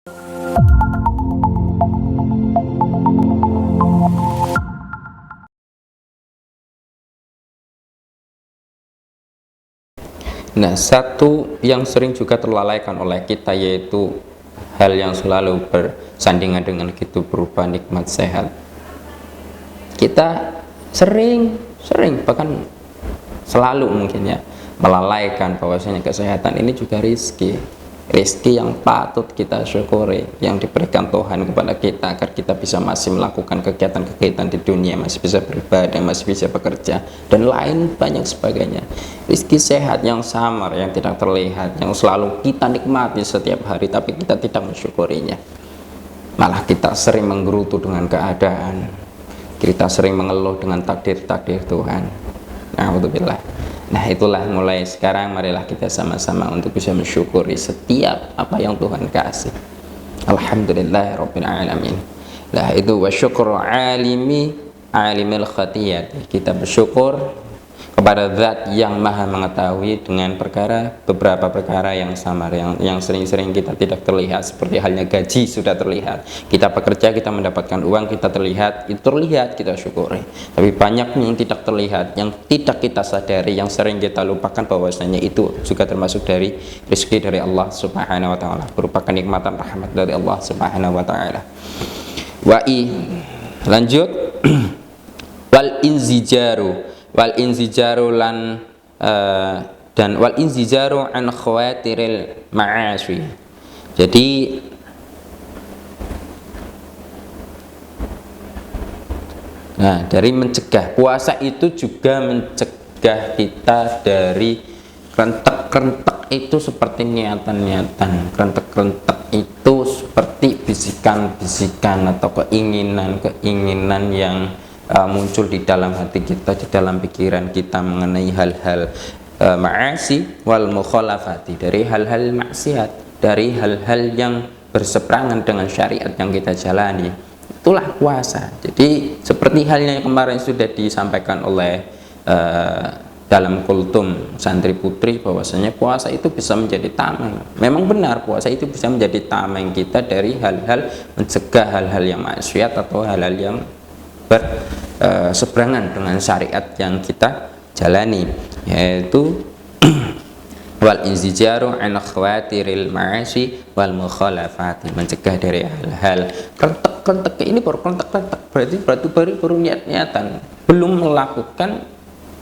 Nah, satu yang sering juga terlalaikan oleh kita yaitu hal yang selalu bersandingan dengan gitu berupa nikmat sehat. Kita sering bahkan selalu mungkin ya melalaikan bahwasanya kesehatan ini juga rizki yang patut kita syukuri, yang diberikan Tuhan kepada kita agar kita bisa masih melakukan kegiatan-kegiatan di dunia, masih bisa beribadah, masih bisa bekerja dan lain banyak sebagainya. Rizki sehat yang samar, yang tidak terlihat, yang selalu kita nikmati setiap hari tapi kita tidak mensyukurinya. Malah kita sering menggerutu dengan keadaan, kita sering mengeluh dengan takdir-takdir Tuhan. Na'udzubillah. Nah, itulah mulai sekarang marilah kita sama-sama untuk bisa mensyukuri setiap apa yang Tuhan kasih. Alhamdulillahirabbil alamin. Lah itu wa syukru alimil khatiyat. Kita bersyukur kepada zat yang maha mengetahui dengan beberapa perkara yang samar, yang sering-sering kita tidak terlihat, seperti halnya gaji sudah terlihat, kita bekerja, kita mendapatkan uang, kita terlihat, itu terlihat, kita syukuri. Tapi banyak yang tidak terlihat, yang tidak kita sadari, yang sering kita lupakan bahwasanya itu juga termasuk dari rezeki dari Allah Subhanahu wa taala, berupa kenikmatan rahmat dari Allah Subhanahu wa taala. Lanjut. wal inzijaru an khawatiril ma'asyi. Jadi dari mencegah, puasa itu juga mencegah kita dari rentek-rentek itu seperti niatan-niatan, rentek-rentek itu seperti bisikan-bisikan atau keinginan yang muncul di dalam hati kita, di dalam pikiran kita mengenai hal-hal ma'asi wal mukhalafati, dari hal-hal maksiat, dari hal-hal yang berseberangan dengan syariat yang kita jalani. Itulah puasa. Jadi seperti halnya yang kemarin sudah disampaikan oleh dalam kultum santri putri, bahwasanya puasa itu bisa menjadi tameng. Memang benar, puasa itu bisa menjadi tameng kita dari hal-hal, mencegah hal-hal yang maksiat atau hal-hal yang berseberangan dengan syariat yang kita jalani, yaitu wal inzijaru an khawatiril ma'asi wal mukhalafati, mencegah dari hal-hal rentek ini baru berarti baru niat-niatan, belum melakukan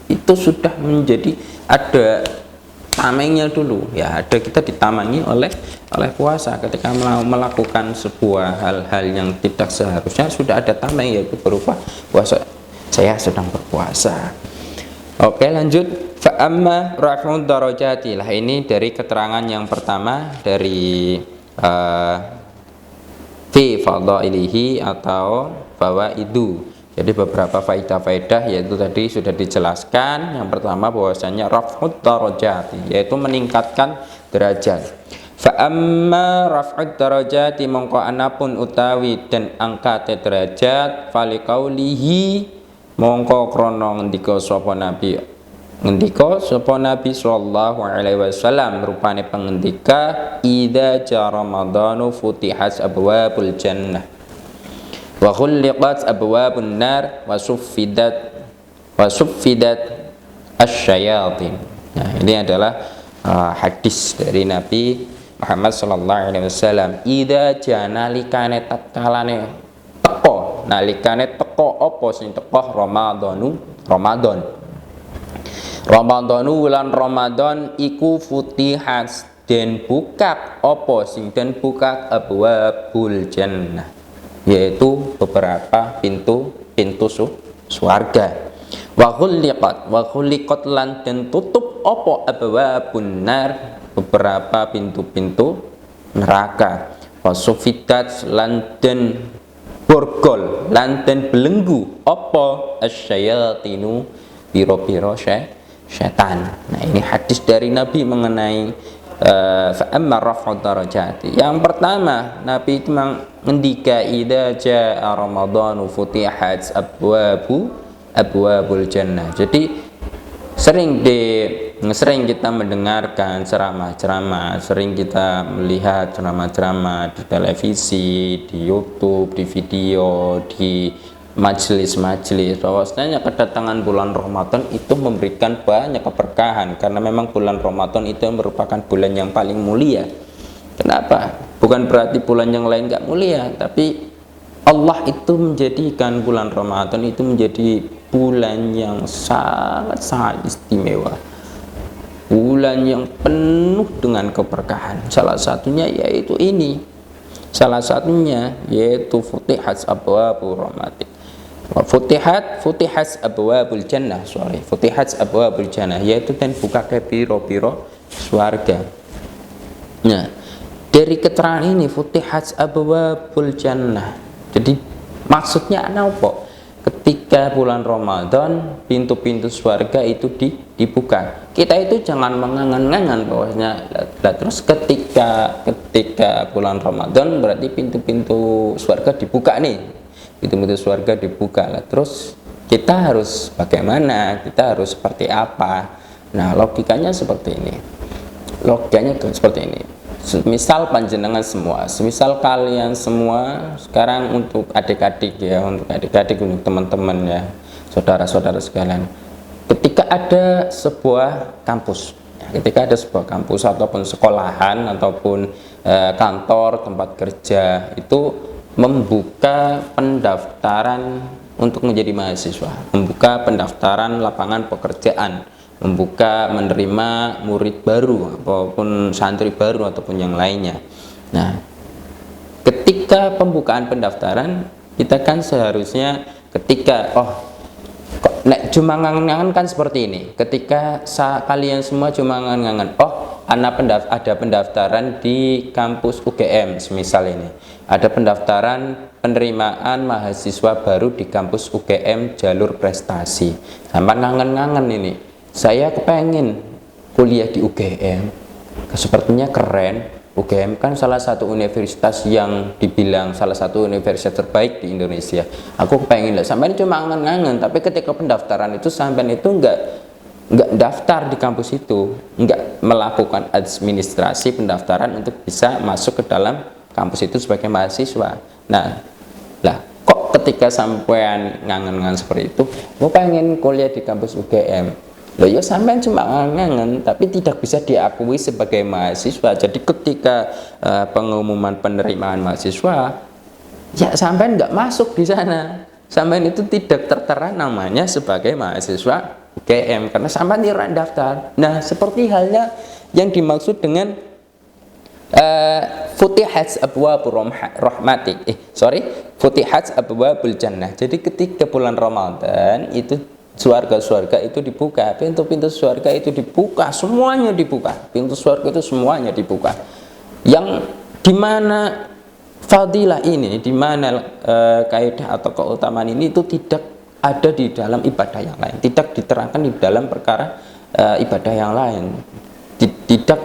itu sudah menjadi ada tamengnya dulu ya, ada kita ditamangi oleh puasa. Ketika melakukan sebuah hal-hal yang tidak seharusnya sudah ada tameng, yaitu berupa puasa, saya sedang berpuasa. Oke, lanjut. Fa amma raf'ud darajati, lah ini dari keterangan yang pertama dari fi fadhailihi atau fawaidu. Jadi beberapa faidah-faidah, yaitu tadi sudah dijelaskan. Yang pertama bahwasanya raf'ud darajati, yaitu meningkatkan derajat. Fa amma raf'ud darajati, mongko anapun utawi dan angkat derajat, faliqaulihi, mongko krana ngendika sapa Nabi sallallahu alaihi wasallam, rupane pengendika, idza ja ramadhanu futihat abwabul jannah wa khulliqat abwabun nar wa suffidat asyayatin. Nah, ini adalah hadis dari Nabi Muhammad sallallahu alaihi wasallam. Idza janalikane tatkalane teko, nalikane teko apa sing teko Ramadhanu wulan Ramadan iku futihat den bukak apa sing den bukak abwabul jannah, yaitu beberapa pintu surga. Wa khuliqat lan den tutup apa abwabun nar, beberapa pintu-pintu neraka. Wa sufidat lan den borgol lan den belenggu apa asyayatinu, biro-biro syaitan. Nah, ini hadis dari Nabi mengenai fa'amma raf'ud darajati. Yang pertama, Nabi itu mengendika idza jaa ramadhanu futihat abwabul jannah. Jadi sering sering kita mendengarkan ceramah-ceramah, sering kita melihat ceramah-ceramah di televisi, di YouTube, di video, di majelis-majelis, bahwasanya kedatangan bulan Ramadan itu memberikan banyak keberkahan, karena memang bulan Ramadan itu merupakan bulan yang paling mulia. Kenapa? Bukan berarti bulan yang lain gak mulia, tapi Allah itu menjadikan bulan Ramadan itu menjadi bulan yang sangat-sangat istimewa, bulan yang penuh dengan keberkahan. Salah satunya yaitu ini, salah satunya yaitu futihat abwabur rahmati, futihat abwabul jannah, futihat abwabul jannah, yaitu dan buka ke biro-biro swarga. Nah, dari keterangan ini futihat abwabul jannah, jadi maksudnya apa? Ketika bulan Ramadan pintu-pintu surga itu dibuka. Kita itu jangan mengangan-angan bahwasanya terus ketika bulan Ramadan berarti pintu-pintu surga dibuka nih. Pintu-pintu surga dibuka lah. Terus kita harus bagaimana? Kita harus seperti apa? Nah, logikanya seperti ini. Logikanya seperti ini. Misal panjenengan semua, semisal kalian semua sekarang, untuk adik-adik ya, untuk adik-adik, untuk teman-teman ya, saudara-saudara sekalian, ketika ada sebuah kampus, ketika ada sebuah kampus ataupun sekolahan ataupun kantor tempat kerja itu membuka pendaftaran untuk menjadi mahasiswa, membuka pendaftaran lapangan pekerjaan, membuka menerima murid baru ataupun santri baru ataupun yang lainnya. Nah, ketika pembukaan pendaftaran, kita kan seharusnya ketika kok nek cuma ngangen-ngangen kan seperti ini. Ketika kalian semua cuma ngangen-ngangen, ada pendaftaran di kampus UGM semisal ini. Ada pendaftaran penerimaan mahasiswa baru di kampus UGM jalur prestasi. Sama ngangen-ngangen ini. Saya kepengen kuliah di UGM, sepertinya keren. UGM kan salah satu universitas yang dibilang salah satu universitas terbaik di Indonesia. Aku kepengen lah, sampai cuma angan-angan, tapi ketika pendaftaran itu sampai itu nggak daftar di kampus itu, nggak melakukan administrasi pendaftaran untuk bisa masuk ke dalam kampus itu sebagai mahasiswa. Nah, lah kok ketika sampean ngangen-ngangen seperti itu, mau pengen kuliah di kampus UGM. Loh ya, sampean cuma ngangen tapi tidak bisa diakui sebagai mahasiswa. Jadi ketika pengumuman penerimaan mahasiswa, ya sampean nggak masuk di sana. Sampean itu tidak tertera namanya sebagai mahasiswa UGM karena sampean tidak daftar. Nah, seperti halnya yang dimaksud dengan futihat abwabur rahmati. Futihat abwabul jannah. Jadi ketika bulan Ramadan itu surga itu dibuka, pintu-pintu surga itu dibuka, semuanya dibuka, pintu surga itu semuanya dibuka. Yang dimana fadilah ini, dimana kaidah atau keutamaan ini itu tidak ada di dalam ibadah yang lain, tidak diterangkan di dalam perkara ibadah yang lain, tidak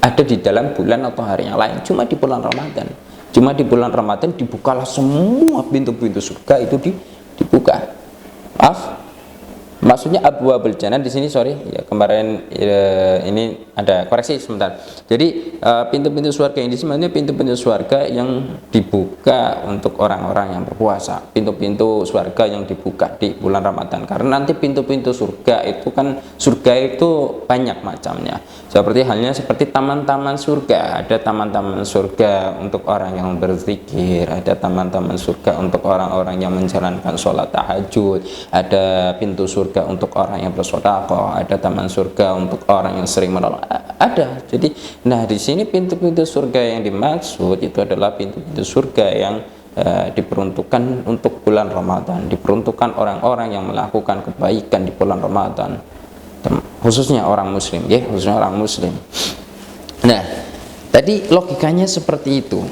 ada di dalam bulan atau hari yang lain, cuma di bulan Ramadan. Cuma di bulan Ramadan dibukalah semua pintu-pintu surga itu dibuka. Maksudnya abwabul jannah di sini, ya kemarin ini ada koreksi sebentar. Jadi pintu-pintu surga ini sebenarnya pintu-pintu surga yang dibuka untuk orang-orang yang berpuasa. Pintu-pintu surga yang dibuka di bulan Ramadan. Karena nanti pintu-pintu surga itu kan, surga itu banyak macamnya. Seperti halnya seperti taman-taman surga. Ada taman-taman surga untuk orang yang berzikir, ada taman-taman surga untuk orang-orang yang menjalankan sholat tahajud, ada pintu surga untuk orang yang bersedekah, ada taman surga untuk orang yang sering menolong, ada. Jadi, nah di sini pintu-pintu surga yang dimaksud itu adalah pintu-pintu surga yang diperuntukkan untuk bulan Ramadan, diperuntukkan orang-orang yang melakukan kebaikan di bulan Ramadan, khususnya orang Muslim, ya, khususnya orang Muslim. Nah, tadi logikanya seperti itu.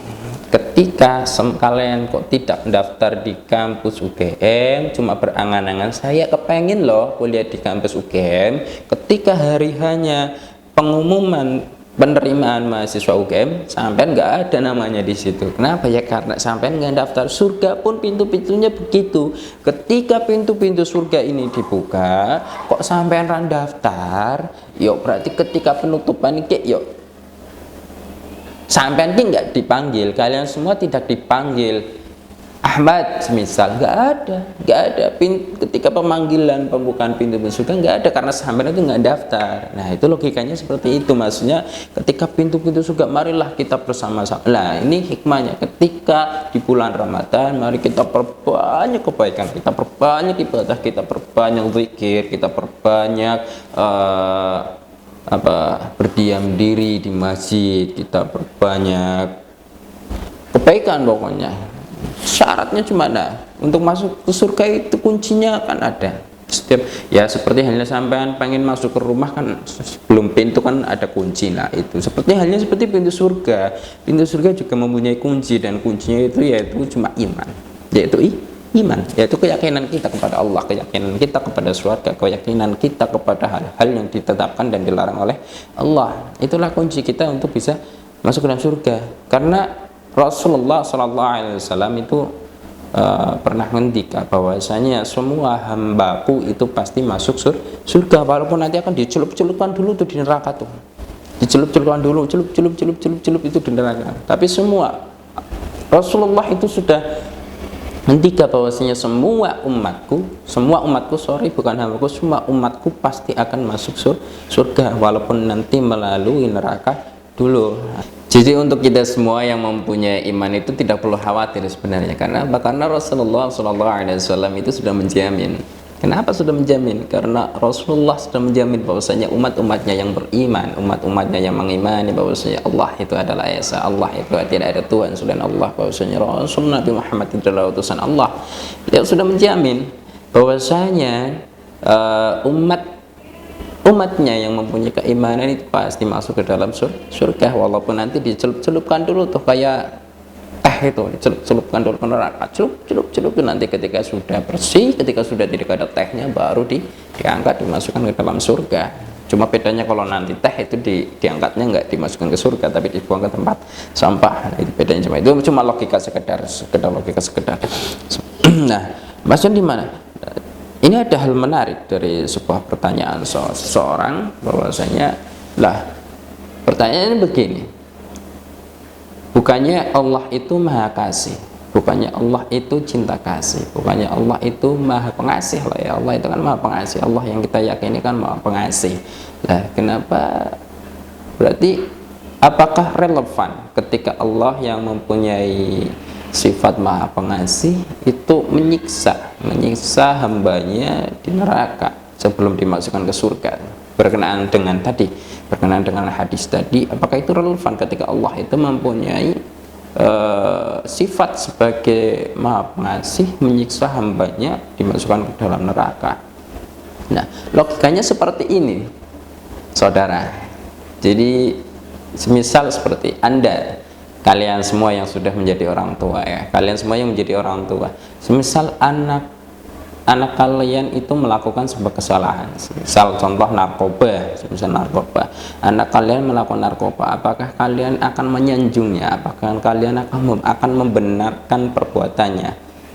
Ketika kalian kok tidak mendaftar di kampus UGM, cuma berangan-angan saya kepengen loh kuliah di kampus UGM, ketika hari hanya pengumuman penerimaan mahasiswa UGM, sampai nggak ada namanya di situ. Kenapa ya? Karena sampai nggak daftar. Surga pun pintu-pintunya begitu. Ketika pintu-pintu surga ini dibuka, kok sampai daftar, Yuk berarti ketika penutupan ini yuk sampean ini nggak dipanggil, kalian semua tidak dipanggil Ahmad semisal, nggak ada ketika pemanggilan pembukaan pintu surga nggak ada, karena sampean itu nggak daftar. Nah itu logikanya seperti itu, maksudnya ketika pintu-pintu surga marilah kita bersama-sama. Nah ini hikmahnya, ketika di bulan Ramadan mari kita perbanyak kebaikan, kita perbanyak ibadah, kita perbanyak zikir, kita perbanyak berdiam diri di masjid, kita perbanyak kebaikan pokoknya. Syaratnya cuma ada, untuk masuk ke surga itu kuncinya kan ada. Setiap ya seperti halnya sampean pengen masuk ke rumah kan sebelum pintu kan ada kunci. Nah itu seperti halnya seperti pintu surga. Pintu surga juga mempunyai kunci, dan kuncinya itu yaitu cuma iman, yaitu iman, yaitu keyakinan kita kepada Allah, keyakinan kita kepada surga, keyakinan kita kepada hal-hal yang ditetapkan dan dilarang oleh Allah. Itulah kunci kita untuk bisa masuk ke dalam surga. Karena Rasulullah SAW itu pernah ngendika bahwasanya semua hambaku itu pasti masuk surga, walaupun nanti akan dicelup-celupkan dulu tuh di neraka tuh, dicelup-celupkan dulu, celup itu di neraka. Tapi semua Rasulullah itu sudah ngendika bahwasanya semua umatku pasti akan masuk surga, walaupun nanti melalui neraka dulu. Jadi untuk kita semua yang mempunyai iman itu tidak perlu khawatir sebenarnya, karena Rasulullah SAW itu sudah menjamin. Kenapa sudah menjamin? Karena Rasulullah sudah menjamin bahwasanya umat-umatnya yang beriman, umat-umatnya yang mengimani bahwasanya Allah itu adalah Esa, Allah itu tidak ada Tuhan selain Allah, bahwasanya Rasul Nabi Muhammad itu adalah utusan Allah. Dia sudah menjamin bahwasanya umatnya yang mempunyai keimanan itu pasti masuk ke dalam surga, walaupun nanti dicelup-celupkan dulu tuh kayak itu, dicelup-celupkan dulu ke neraka, celup itu nanti ketika sudah bersih, ketika sudah tidak ada tehnya baru diangkat dimasukkan ke dalam surga. Cuma bedanya kalau nanti teh itu diangkatnya nggak dimasukkan ke surga tapi dibuang ke tempat sampah. Nah, itu bedanya, cuma logika sekedar logika sekedar. Nah maksudnya di mana? Ini ada hal menarik dari sebuah pertanyaan seseorang, bahwasanya pertanyaannya begini, bukannya Allah itu maha kasih, bukannya Allah itu cinta kasih, bukannya Allah itu maha pengasih lah ya, Allah itu kan maha pengasih, Allah yang kita yakini kan maha pengasih. Nah kenapa, berarti apakah relevan ketika Allah yang mempunyai sifat maha pengasih itu menyiksa hambanya di neraka sebelum dimasukkan ke surga, berkenaan dengan hadis tadi? Apakah itu relevan ketika Allah itu mempunyai sifat sebagai maha pengasih menyiksa hambanya dimasukkan ke dalam neraka? Nah logikanya seperti ini saudara. Jadi semisal seperti kalian semua yang sudah menjadi orang tua ya, kalian semua yang menjadi orang tua, semisal anak kalian itu melakukan sebuah kesalahan, misal contoh narkoba, anak kalian melakukan narkoba, apakah kalian akan menyanjungnya? Apakah kalian akan membenarkan perbuatannya?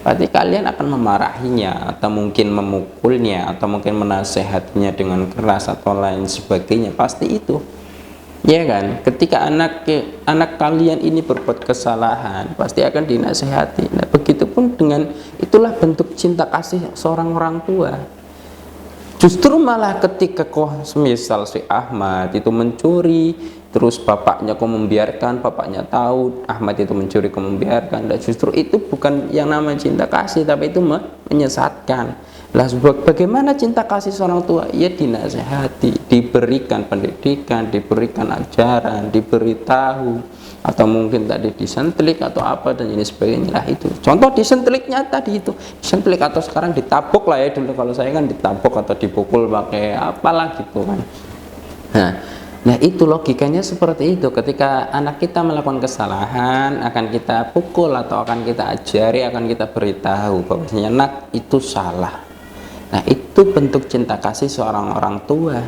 Berarti kalian akan memarahinya, atau mungkin memukulnya, atau mungkin menasehatinya dengan keras atau lain sebagainya. Pasti itu, ya kan? Ketika anak kalian ini berbuat kesalahan, pasti akan dinasehati. Nah, begitupun dengan, itulah bentuk cinta kasih seorang orang tua. Justru malah ketika semisal si Ahmad itu mencuri, terus bapaknya membiarkan, bapaknya tahu Ahmad itu mencuri membiarkan, dan justru itu bukan yang namanya cinta kasih, tapi itu menyesatkan. Lah bagaimana cinta kasih seorang tua? Ya dinasehati, diberikan pendidikan, diberikan ajaran, diberitahu, atau mungkin tadi disentlik atau apa dan ini sebagainya. Lah itu contoh disentliknya tadi itu, disentlik atau sekarang ditabuk lah ya, dulu kalau saya kan ditabuk atau dipukul pakai apalah gitu kan. Nah itu logikanya seperti itu. Ketika anak kita melakukan kesalahan, akan kita pukul atau akan kita ajari, akan kita beritahu bahwasanya anak itu salah. Nah itu bentuk cinta kasih seorang orang tua.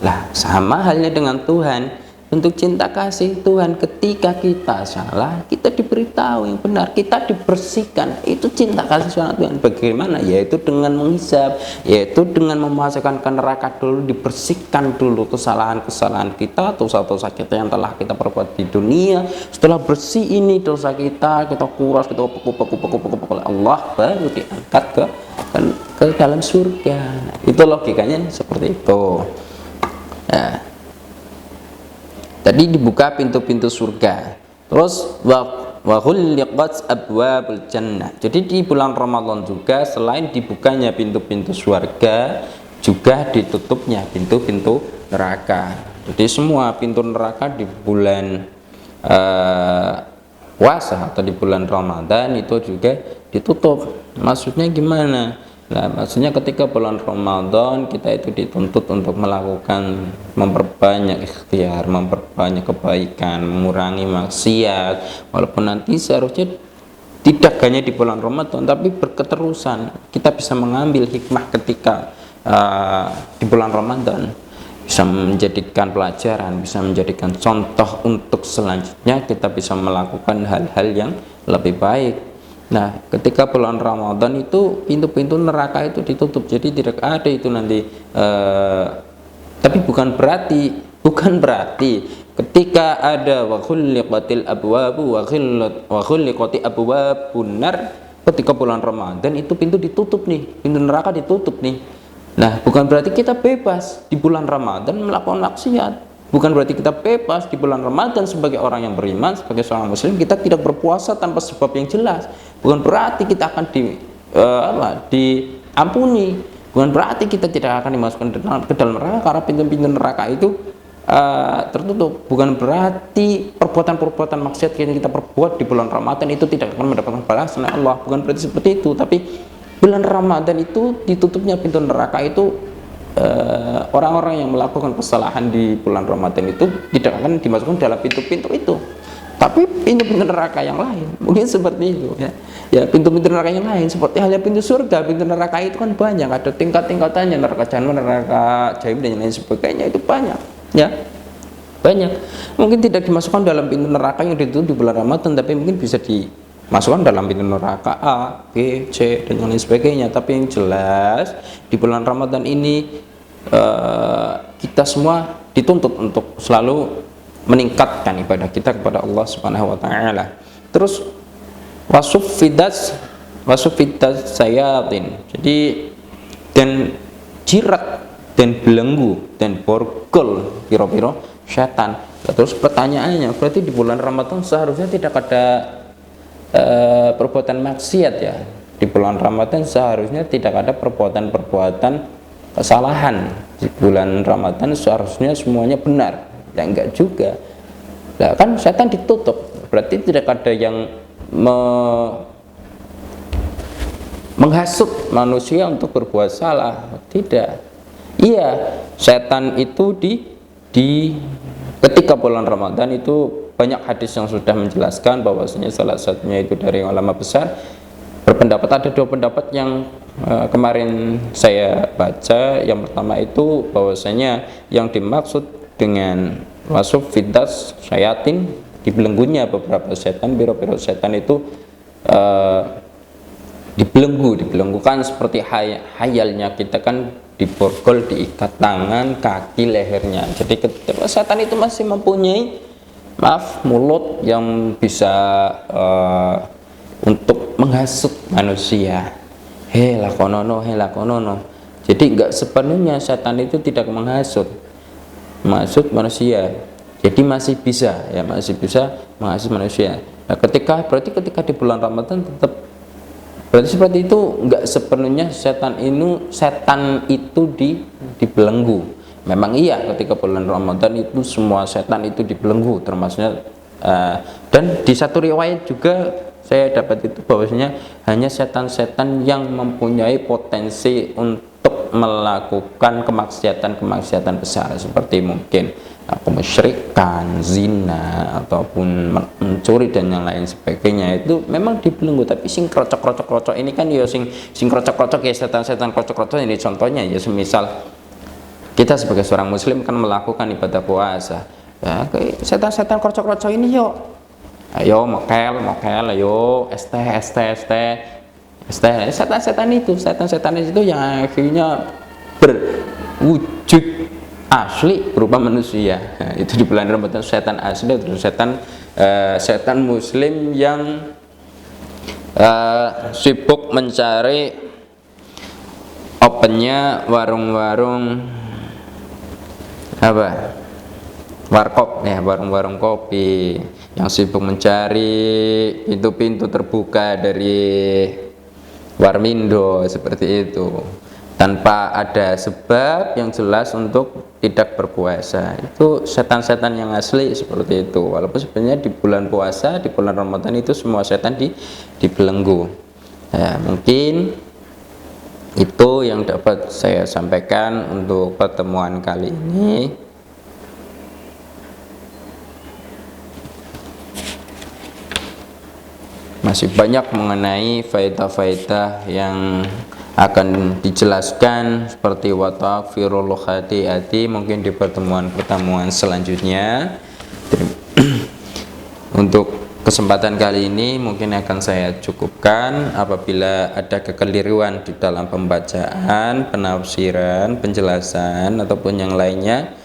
Lah sama halnya dengan Tuhan. bentuk cinta kasih Tuhan. Ketika kita salah, kita diberitahu yang benar, kita dibersihkan. Itu cinta kasih sama Tuhan. Bagaimana? Yaitu dengan menghisab, yaitu dengan memasukkan ke neraka dulu, dibersihkan dulu kesalahan-kesalahan kita, dosa-dosa kita yang telah kita perbuat di dunia. Setelah bersih ini dosa kita kuras, kita pekuk Allah, baru diangkat ke dalam surga. Itu logikanya seperti itu. Nah, tadi dibuka pintu-pintu surga. Terus wa khulliqat abwabul jannah. Jadi di bulan Ramadan juga selain dibukanya pintu-pintu surga, juga ditutupnya pintu-pintu neraka. Jadi semua pintu neraka di bulan puasa atau di bulan Ramadan itu juga ditutup. Maksudnya gimana? Nah, maksudnya ketika bulan Ramadan kita itu dituntut untuk melakukan, memperbanyak ikhtiar, memperbanyak kebaikan, mengurangi maksiat. Walaupun nanti seharusnya tidak hanya di bulan Ramadan, tapi berketerusan. Kita bisa mengambil hikmah ketika di bulan Ramadan, bisa menjadikan pelajaran, bisa menjadikan contoh untuk selanjutnya kita bisa melakukan hal-hal yang lebih baik. Nah, ketika bulan Ramadan itu pintu-pintu neraka itu ditutup, jadi tidak ada itu nanti. Tapi bukan berarti ketika ada wa khulliqatil abwabu wa khulliqati abwabun nar, ketika bulan Ramadan itu pintu ditutup nih, pintu neraka ditutup nih. Nah, bukan berarti kita bebas di bulan Ramadan melakukan maksiat. Bukan berarti kita bebas di bulan Ramadan sebagai orang yang beriman, sebagai seorang muslim kita tidak berpuasa tanpa sebab yang jelas. Bukan berarti kita akan diampuni. Bukan berarti kita tidak akan dimasukkan ke dalam neraka karena pintu-pintu neraka itu tertutup. Bukan berarti perbuatan-perbuatan maksiat yang kita perbuat di bulan Ramadan itu tidak akan mendapatkan balasan Allah. Bukan berarti seperti itu, tapi bulan Ramadan itu ditutupnya pintu neraka itu, orang-orang yang melakukan kesalahan di bulan Ramadan itu tidak akan dimasukkan dalam pintu-pintu itu, tapi pintu-pintu neraka yang lain. Mungkin seperti itu ya, pintu-pintu neraka yang lain seperti halnya pintu surga. Pintu neraka itu kan banyak, ada tingkat-tingkatannya, neraka jahanam, neraka jahim dan lain sebagainya, itu banyak ya, banyak. Mungkin tidak dimasukkan dalam pintu neraka yang ditutup di bulan Ramadan, tapi mungkin bisa dimasukkan dalam pintu neraka A, B, C dan lain sebagainya. Tapi yang jelas di bulan Ramadan ini kita semua dituntut untuk selalu meningkatkan ibadah kita kepada Allah Subhanahu wa taala. Terus wasuffidas sayatin. Jadi dan jirat dan belenggu dan borgol piro-piro setan. Terus pertanyaannya, berarti di bulan Ramadan seharusnya tidak ada perbuatan maksiat ya? Di bulan Ramadan seharusnya tidak ada perbuatan-perbuatan kesalahan. Di bulan Ramadan seharusnya semuanya benar. Ya enggak juga. Nah, kan setan ditutup, berarti tidak ada yang menghasut manusia untuk berbuat salah. Tidak. Iya, setan itu di ketika bulan Ramadan itu banyak hadis yang sudah menjelaskan bahwasanya salah satunya itu dari ulama besar berpendapat, ada dua pendapat yang kemarin saya baca. Yang pertama itu bahwasanya yang dimaksud dengan wasuf fidas syayatin, dibelenggunya beberapa setan, biro-biro setan itu dibelenggukan seperti hayalnya kita kan diborgol, diikat tangan, kaki, lehernya. Jadi ketika setan itu masih mempunyai mulut yang bisa untuk menghasut manusia. Hei lakonono. Jadi enggak sepenuhnya setan itu tidak menghasut manusia. Jadi masih bisa menghasut manusia. Nah, berarti ketika di bulan Ramadan tetap berarti seperti itu, enggak sepenuhnya setan itu dibelenggu. Memang iya, ketika bulan Ramadan itu semua setan itu dibelenggu, termasuknya dan di satu riwayat juga saya dapat itu bahwasanya hanya setan-setan yang mempunyai potensi untuk melakukan kemaksiatan besar, seperti mungkin kemusyrikan, zina, ataupun mencuri dan yang lain sebagainya, itu memang dibelenggu. Tapi sing krocok ini kan ya sing krocok ya, setan-setan krocok ini contohnya ya semisal kita sebagai seorang muslim kan melakukan ibadah puasa. Ya, setan-setan kroco-kroco ini yuk. Ayo mokel, ayo ST. Setan-setan itu yang akhirnya berwujud asli berupa manusia. Nah, itu di bulan Ramadan setan asli, terus setan muslim yang sibuk mencari opennya warung-warung warkop ya, warung-warung kopi, yang sibuk mencari pintu-pintu terbuka dari Warmindo seperti itu, tanpa ada sebab yang jelas untuk tidak berpuasa. Itu setan-setan yang asli seperti itu. Walaupun sebenarnya di bulan puasa, di bulan Ramadan itu semua setan dibelenggu. Ya, mungkin itu yang dapat saya sampaikan untuk pertemuan kali ini. Masih banyak mengenai faedah-faedah yang akan dijelaskan seperti wata'firul khati'ati mungkin di pertemuan-pertemuan selanjutnya. Untuk kesempatan kali ini mungkin akan saya cukupkan. Apabila ada kekeliruan di dalam pembacaan, penafsiran, penjelasan ataupun yang lainnya,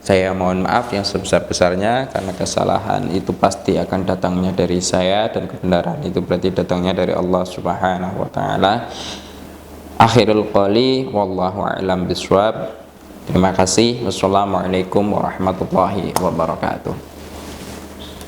saya mohon maaf yang sebesar-besarnya, karena kesalahan itu pasti akan datangnya dari saya dan kebenaran itu berarti datangnya dari Allah Subhanahu wa taala. Akhirul qali wallahu a'lam bishawab. Terima kasih. Wassalamualaikum warahmatullahi wabarakatuh.